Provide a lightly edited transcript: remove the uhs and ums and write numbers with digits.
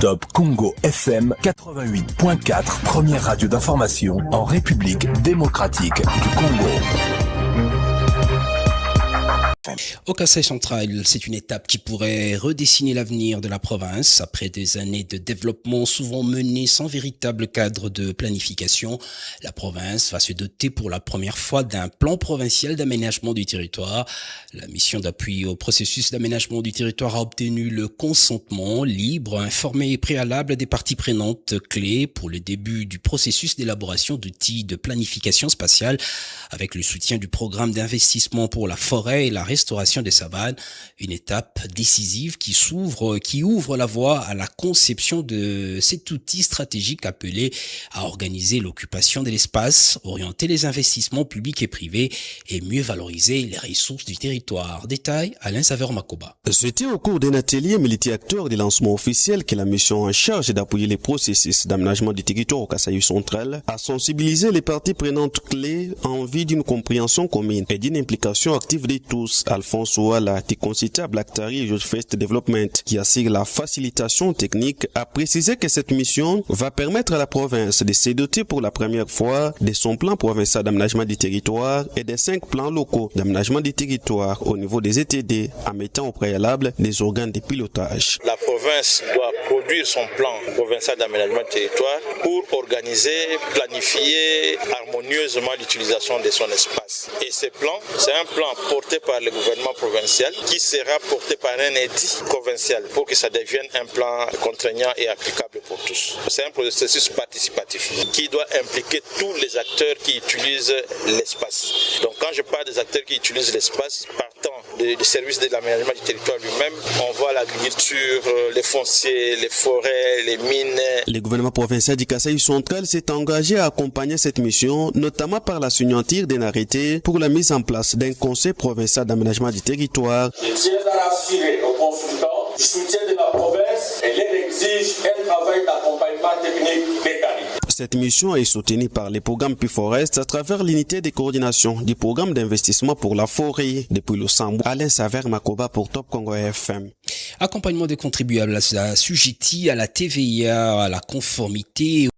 Top Congo FM 88.4, première radio d'information en République démocratique du Congo. Au Kasaï central, c'est une étape qui pourrait redessiner l'avenir de la province. Après des années de développement souvent menées sans véritable cadre de planification, la province va se doter pour la première fois d'un plan provincial d'aménagement du territoire. La mission d'appui au processus d'aménagement du territoire a obtenu le consentement libre, informé et préalable des parties prenantes clés pour le début du processus d'élaboration d'outils de planification spatiale avec le soutien du programme d'investissement pour la forêt et la restauration des savanes, une étape décisive qui ouvre la voie à la conception de cet outil stratégique appelé à organiser l'occupation de l'espace, orienter les investissements publics et privés et mieux valoriser les ressources du territoire. Détail, Alain Saveur-Makoba. C'était au cours d'un atelier multi-acteurs de lancement officiel que la mission en charge d'appuyer les processus d'aménagement du territoire au Kasaï central a sensibilisé les parties prenantes clés en vue d'une compréhension commune et d'une implication active de tous. Alphonse Ouala, Ticoncita Blacktari et Youth First Development, qui assure la facilitation technique, a précisé que cette mission va permettre à la province de se doter pour la première fois de son plan provincial d'aménagement du territoire et des 5 plans locaux d'aménagement du territoire au niveau des ETD, en mettant au préalable des organes de pilotage. La province doit produire son plan provincial d'aménagement du territoire pour organiser, planifier harmonieusement l'utilisation de son espace. Et ce plan, c'est un plan porté par le gouvernement provincial qui sera porté par un édit provincial pour que ça devienne un plan contraignant et applicable pour tous. C'est un processus participatif qui doit impliquer tous les acteurs qui utilisent l'espace. Donc quand je parle des acteurs qui utilisent l'espace, partant des services de l'aménagement du territoire lui-même, on voit l'agriculture, les fonciers, les forêts, les mines. Le gouvernement provincial du Kasaï central s'est engagé à accompagner cette mission, notamment par la signature d'un arrêté pour la mise en place d'un conseil provincial d'aménagement du territoire. Je tiens à rassurer aux consultants du soutien de la province et leur exige un travail d'accompagnement technique de qualité. Cette mission est soutenue par le programme PIForest à travers l'unité de coordination du programme d'investissement pour la forêt. Depuis le Sambou, Alain Saveur-Makoba pour Top Congo FM. Accompagnement des contribuables assujettis à la TVA, à la conformité